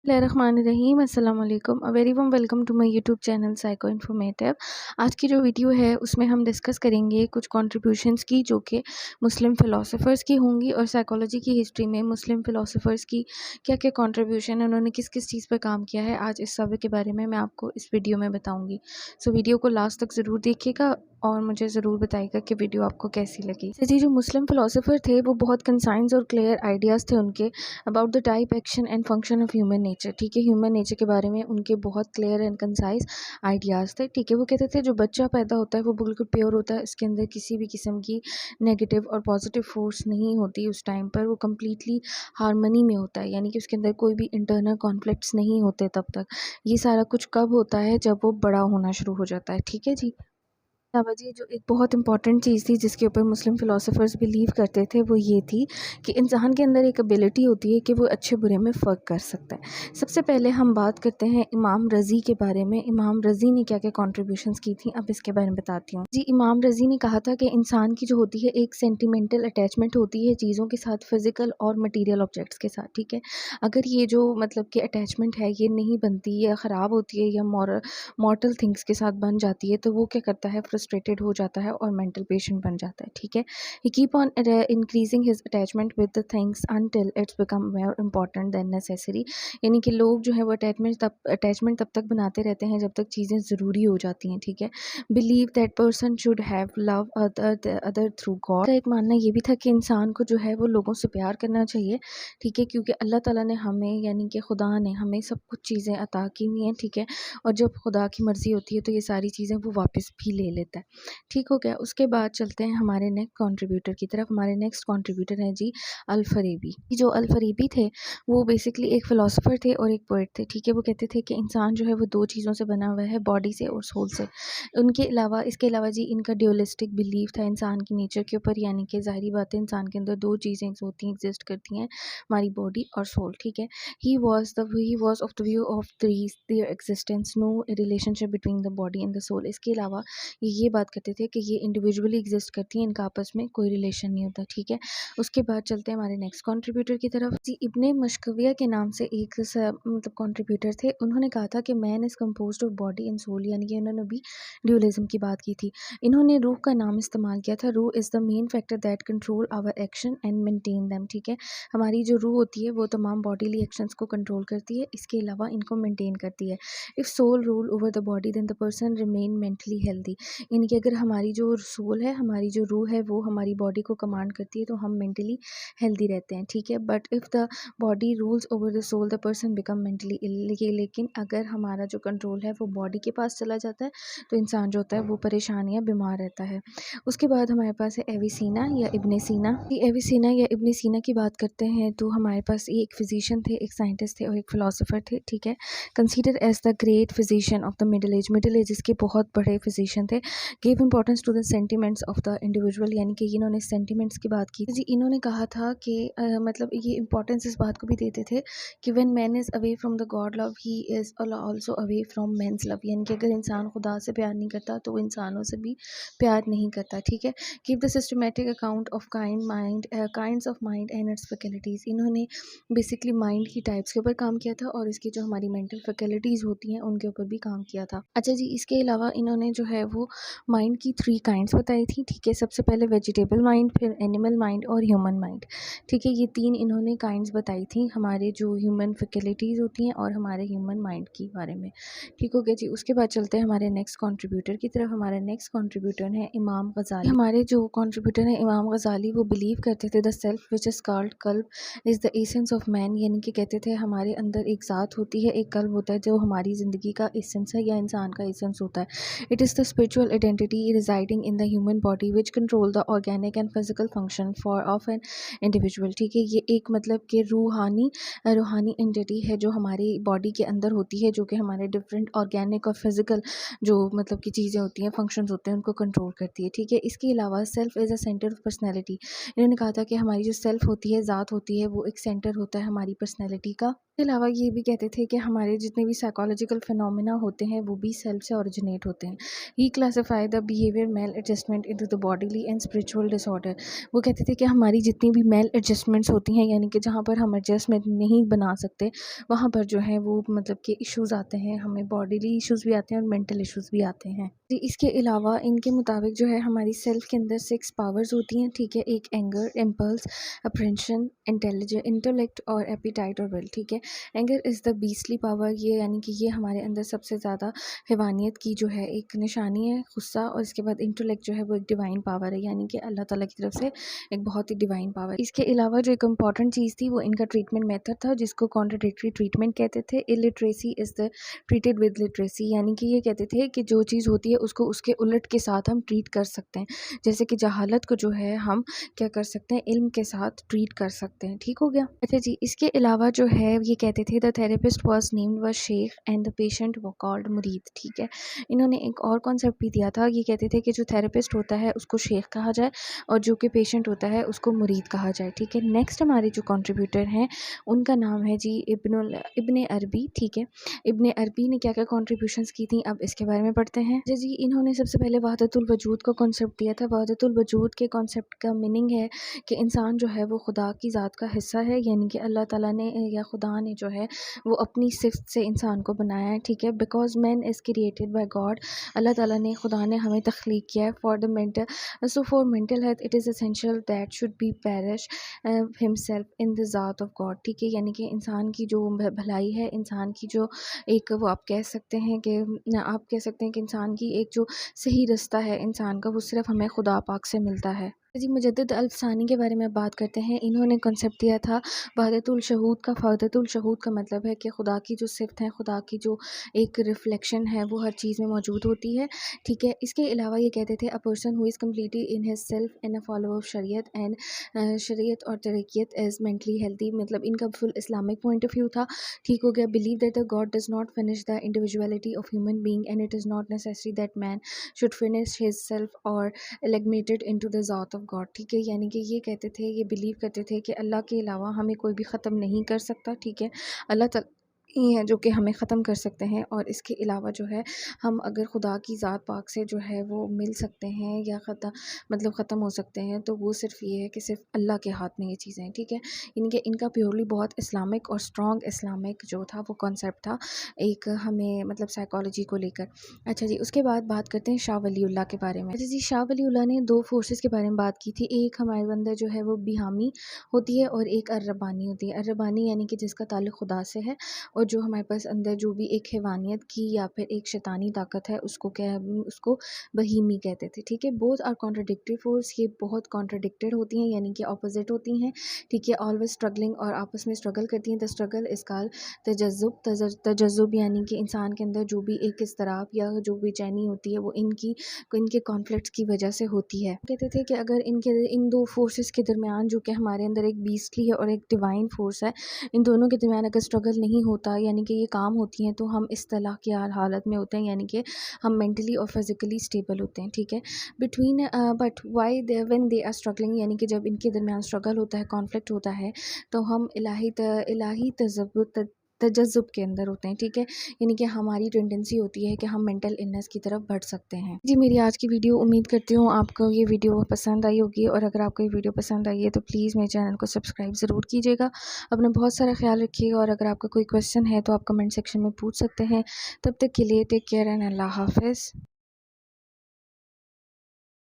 बिस्मिल्लाहिर्रहमानिर्रहीम अस्सलाम वालेकुम very warm welcome to my YouTube channel psycho informative. आज की जो वीडियो है उसमें हम डिस्कस करेंगे कुछ कंट्रीब्यूशंस की जो कि मुस्लिम फ़िलासफ़र्स की होंगी और साइकोलॉजी की हिस्ट्री में मुस्लिम फ़िलासफ़र्स की क्या-क्या कंट्रीब्यूशन है, उन्होंने किस-किस चीज़ पर काम किया है। आज इस सब के बारे में मैं आपको इस वीडियो में बताऊँगी। सो वीडियो को लास्ट तक ज़रूर देखिएगा और मुझे ज़रूर बताइएगा कि वीडियो आपको कैसी लगी। जी, जो मुस्लिम फ़िलासफ़र थे वो बहुत कंसाइंस और क्लियर आइडियाज़ थे उनके about the type action and function of human nature. ठीक है, ह्यूमन नेचर के बारे में उनके बहुत क्लियर एंड कंसाइज आइडियाज़ थे। ठीक है, वो कहते थे जो बच्चा पैदा होता है वो बिल्कुल प्योर होता है, इसके अंदर किसी भी किस्म की नेगेटिव और पॉजिटिव फोर्स नहीं होती। उस टाइम पर वो कम्प्लीटली हारमनी में होता है, यानी कि उसके अंदर कोई भी इंटरनल कॉन्फ्लिक्ट्स नहीं होते तब तक। ये सारा कुछ कब होता है, जब वो बड़ा होना शुरू हो जाता है। ठीक है जी। जी, जो एक बहुत इंपॉर्टेंट चीज़ थी जिसके ऊपर मुस्लिम फ़िलासफ़र्स बिलीव करते थे वो ये थी कि इंसान के अंदर एक एबिलिटी होती है कि वो अच्छे बुरे में फ़र्क कर सकता है। सबसे पहले हम बात करते हैं इमाम रज़ी के बारे में। इमाम रज़ी ने क्या-क्या कंट्रीब्यूशंस की थी, अब इसके बारे में बताती हूँ। जी, इमाम रज़ी ने कहा था कि इंसान की जो होती है एक सेंटिमेंटल अटैचमेंट होती है चीज़ों के साथ, फ़िज़िकल और मटीरियल ऑब्जेक्ट्स के साथ। ठीक है, अगर ये जो मतलब कि अटैचमेंट है ये नहीं बनती या ख़राब होती है या मॉर्टल थिंग्स के साथ बन जाती है तो वो क्या करता है, फ्रस्ट्रेटेड हो जाता है और मेंटल पेशेंट बन जाता है। ठीक है, he keep on increasing his attachment with the things until it's become more important than necessary. यानी कि लोग जो है वो अटैचमेंट तब तक बनाते रहते हैं जब तक चीज़ें ज़रूरी हो जाती हैं। ठीक है, believe that person should have love other through God का एक मानना ये भी था कि इंसान को जो है वो लोगों से प्यार करना चाहिए। ठीक है, क्योंकि अल्लाह ताला ने हमें यानी कि खुदा ने हमें सब कुछ चीज़ें अता की हुई हैं। ठीक है, और जब खुदा की मर्ज़ी होती है तो ये सारी चीज़ें वो वापस भी ले लेता है। ठीक हो गया, उसके बाद चलते हैं हमारे नेक्स्ट कंट्रीब्यूटर की तरफ। हमारे नेक्स्ट कंट्रीब्यूटर हैं जी अल-फ़रेबी। जो अल-फ़रेबी थे वो बेसिकली एक फ़िलासफ़र थे और एक पोएट थे। ठीक है, वो कहते थे कि इंसान जो है वो 2 चीज़ों से बना हुआ है, बॉडी से और सोल से। इसके अलावा जी इनका ड्यूअलिस्टिक बिलीव था इंसान की नेचर के ऊपर, यानी कि ज़ाहिरी बात है इंसान के अंदर 2 चीज़ें होती हैं, एग्ज़िस्ट करती हैं, हमारी बॉडी और सोल। ठीक है, he was of the view of these their existence no relationship between the body and the soul। इसके अलावा ये बात करते थे कि ये इंडिविजुअली एग्जिस्ट करती हैं, इनका आपस में कोई रिलेशन नहीं होता। ठीक है, उसके बाद चलते हैं हमारे नेक्स्ट कंट्रीब्यूटर की तरफ। जी, इब्ने मशकविया के नाम से एक मतलब कंट्रीब्यूटर थे। उन्होंने कहा था कि man is composed of body and soul, यानी कि उन्होंने भी ड्यूअलिज्म की बात की थी। इन्होंने रूह का नाम इस्तेमाल किया था। रूह is the main factor that control our action and maintain them. ठीक है, हमारी जो रूह होती है वो तमाम बॉडीली एक्शंस को कंट्रोल करती है, इसके अलावा इनको मेंटेन करती है। If soul rule over the body then the person remain mentally healthy. यानी कि अगर हमारी जो सोल है, हमारी जो रूह है वो हमारी बॉडी को कमांड करती है तो हम मेंटली हेल्दी रहते हैं। ठीक है, but if the body rules over the soul the person become mentally ill. लेकिन अगर हमारा जो कंट्रोल है वो बॉडी के पास चला जाता है तो इंसान जो होता है वो परेशान या बीमार रहता है। उसके बाद हमारे पास है एविसीना या इब्ने सीना। एविसीना या इब्ने सीना की बात करते हैं तो हमारे पास ये एक फिजिशियन थे, एक साइंटिस्ट थे और एक फ़िलासफ़र थे। ठीक है, consider as the great physician of the middle ages के बहुत बड़े फिजिशियन थे। Give importance to the sentiments of the individual, यानी कि इन्होंने सेंटिमेंट्स की बात की जी। इन्होंने कहा था कि मतलब ये इंपॉर्टेंस इस बात को भी देते थे कि when man is away from the god love he is also away from man's love. यानी कि अगर इंसान खुदा से प्यार नहीं करता तो वो इंसानों से भी प्यार नहीं करता। ठीक है, give the systematic account of kinds of mind and it's faculties. इन्होंने बेसिकली माइंड की टाइप्स के ऊपर काम किया था और इसकी जो हमारी मेंटल फैकल्टीज़ होती हैं उनके ऊपर भी काम किया था। अच्छा जी, इसके अलावा इन्होंने जो है वो माइंड की 3 काइंड्स बताई थी। ठीक है, सबसे पहले वेजिटेबल माइंड, फिर एनिमल माइंड और ह्यूमन माइंड। ठीक है, ये 3 इन्होंने काइंड्स बताई थी हमारे जो ह्यूमन फैकल्टीज़ होती हैं और हमारे ह्यूमन माइंड के बारे में। ठीक हो गया जी, उसके बाद चलते हैं हमारे नेक्स्ट कंट्रीब्यूटर की तरफ। हमारे नेक्स्ट कंट्रीब्यूटर हैं इमाम गज़ाली। हमारे जो कंट्रीब्यूटर हैं इमाम गज़ाली वो बिलीव करते थे the self which is called club is the essence of man. यानी कि कहते थे हमारे अंदर एक ज़ात होती है, एक कल्ब होता है जो हमारी ज़िंदगी का एसेंस है या इंसान का एसेंस होता है। It is the spiritual identity residing in the human body which control the organic and physical function for of an individual. ठीक है, ये एक मतलब कि रूहानी एंटिटी है जो हमारी बॉडी के अंदर होती है, जो कि हमारे डिफरेंट ऑर्गेनिक और फिजिकल जो मतलब की चीज़ें होती हैं, फंक्शंस होते हैं, उनको कंट्रोल करती है। ठीक है, इसके अलावा self is a centre of personality. इन्होंने कहा था कि हमारी जो सेल्फ होती है, ज़ात होती है, वो एक सेंटर होता है हमारी पर्सनैलिटी का। इसके अलावा ये भी कहते थे कि हमारे जितने भी साइकोलॉजिकल फिनोमिना होते हैं वो भी सेल्फ से ओरिजिनेट होते हैं। He classify the behaviour maladjustment into the bodily and spiritual disorder. वो कहते थे कि हमारी जितनी भी मेल एडजस्टमेंट्स होती हैं, यानी कि जहाँ पर हम एडजस्टमेंट नहीं बना सकते, वहाँ पर जो है वो मतलब कि इश्यूज़ आते हैं, हमें बॉडीली इश्यूज़ भी आते हैं और मेंटल इश्यूज़ भी आते हैं। जी, इसके अलावा इनके मुताबिक जो है हमारी सेल्फ के अंदर 6 पावर्स होती हैं, ठीक है। एक एंगर, इम्पल्स, अप्रेंशन, इंटेलेक्ट और एपिटाइट और विल, ठीक है। Anger is the beastly power, ये यानी कि ये हमारे अंदर सबसे ज़्यादा हैवानियत की जो है एक निशानी है, गुस्सा। और इसके बाद इंटेलेक्ट जो है वो एक डिवाइन पावर है, यानी कि अल्लाह ताला की तरफ से एक बहुत ही डिवाइन पावर। इसके अलावा जो एक इम्पॉर्टेंट चीज़ थी वो इनका ट्रीटमेंट मेथड था, जिसको कॉन्ट्राडिक्टरी ट्रीटमेंट कहते थे। Illiteracy is the treated with literacy, यानी कि ये कहते थे कि जो चीज़ होती है उसको उसके उलट के साथ हम ट्रीट कर सकते हैं। जैसे कि जहालत को जो है हम क्या कर सकते हैं, इल्म के साथ ट्रीट कर सकते हैं। ठीक हो गया। अच्छा जी, इसके अलावा जो है ये कहते थे द थेरेपिस्ट वाज नेम्ड व शेख एंड द पेशेंट वो कॉल्ड मुरीद, ठीक है। इन्होंने एक और कॉन्सेप्ट भी दिया था, ये कहते थे कि जो थेरेपिस्ट होता है उसको शेख कहा जाए और जो कि पेशेंट होता है उसको मुरीद कहा जाए, ठीक है। नेक्स्ट हमारे जो कंट्रीब्यूटर हैं उनका नाम है जी इब्ने अरबी, ठीक है। इब्ने अरबी ने क्या क्या कॉन्ट्रीब्यूशंस की थी, अब इसके बारे में पढ़ते हैं। जी, इन्होंने सबसे पहले वहदतुल वजूद का कॉन्सेप्ट दिया था। वहदतुल वजूद के कॉन्सेप्ट का मीनिंग है कि इंसान जो है वो खुदा की ज़ात का हिस्सा है, यानी कि अल्लाह ताला ने या खुदा ने जो है वो अपनी सिफ्त से इंसान को बनाया है, ठीक है। Because man is created by God, Allah Taala ने, खुदा ने हमें तख्लीक किया है। For the mental for mental health it is essential that should be perish himself in the ज़ात ऑफ गॉड, ठीक है। यानी कि इंसान की जो भलाई है, इंसान की जो एक वो आप कह सकते हैं कि इंसान की एक जो सही रास्ता है इंसान का, वो सिर्फ हमें खुदा पाक से मिलता है। जी, मुजद्दिद अल्फ़सानी के बारे में बात करते हैं। इन्होंने कॉन्सेप्ट दिया था वहदतुल शहूद का। वहदतुल शहूद का मतलब है कि खुदा की जो सिफ़त है, खुदा की जो एक रिफ्लेक्शन है, वो हर चीज़ में मौजूद होती है, ठीक है। इसके अलावा ये कहते थे a person who is completely in his self and a follower of शरीयत एंड शरीयत और तरीक़त इज़ मेंटली हेल्दी, मतलब इनका full Islamic point of view था। ठीक हो गया। Believe that the God does not finish the individuality of human being and it is not necessary that man should finish his self और एलिगमेटेड into the ज़ात of God, ठीक है। यानी कि ये कहते थे, ये बिलीव करते थे कि अल्लाह के अलावा हमें कोई भी ख़त्म नहीं कर सकता, ठीक है। अल्लाह ताला ही हैं जो कि हमें ख़त्म कर सकते हैं। और इसके अलावा जो है हम अगर खुदा की ज़ात पाक से जो है वो मिल सकते हैं या ख़त्म हो सकते हैं, तो वो सिर्फ़ ये है कि सिर्फ़ अल्लाह के हाथ में ये चीज़ें हैं, ठीक है। इनके इनका प्योरली बहुत इस्लामिक और स्ट्रॉन्ग इस्लामिक जो था वो कॉन्सेप्ट था एक हमें मतलब साइकोलॉजी को लेकर। अच्छा जी, उसके बाद बात करते हैं शाह वलीउल्लाह के बारे में। अच्छा जी, शाह वलीउल्लाह ने 2 फोर्सेस के बारे में बात की थी। एक हमारे अंदर जो है वो बिहामी होती है और एक अर्रबानी होती है। अर्रबानी यानी कि जिसका ताल्लुक़ खुदा से है, और जो हमारे पास अंदर जो भी एक हैवानियत की या फिर एक शैतानी ताकत है उसको उसको बहीमी कहते थे, ठीक है। बोथ आर कॉन्ट्राडिक्टरी फोर्स, ये बहुत कॉन्ट्राडिक्टेड होती हैं, यानी कि ऑपोजिट होती हैं, ठीक है। ऑलवेज स्ट्रगलिंग, और आपस में स्ट्रगल करती हैं। द स्ट्रगल इस काल तजज़ुब, यानी कि इंसान के अंदर जो भी एक इज़्तिराब या जो बेचैनी होती है वो इनके कॉन्फ्लिक्ट्स की वजह से होती है। कहते थे कि अगर इन 2 फोर्सेस के दरमियान जो कि हमारे अंदर एक बीस्टली है और एक डिवाइन फोर्स है, इन दोनों के दरमियान अगर स्ट्रगल नहीं होता, यानी कि ये काम होती हैं, तो हम इस तरह की हालत में होते हैं, यानी कि हम मेंटली और फिज़िकली स्टेबल होते हैं, ठीक है। But why they when they are struggling, यानी कि जब इनके दरमियान स्ट्रगल होता है, कॉन्फ्लिक्ट होता है, तो हम इलाही तजज़ुब के अंदर होते हैं, ठीक है। यानी कि हमारी टेंडेंसी होती है कि हम मेंटल इलनेस की तरफ बढ़ सकते हैं। जी, मेरी आज की वीडियो, उम्मीद करती हूँ आपको ये वीडियो पसंद आई होगी, और अगर आपको ये वीडियो पसंद आई है तो प्लीज़ मेरे चैनल को सब्सक्राइब ज़रूर कीजिएगा। अपना बहुत सारा ख्याल रखिएगा, और अगर आपका कोई क्वेश्चन है तो आप कमेंट सेक्शन में पूछ सकते हैं। तब तक के लिए टेक केयर एंड अल्लाह हाफ़िज़।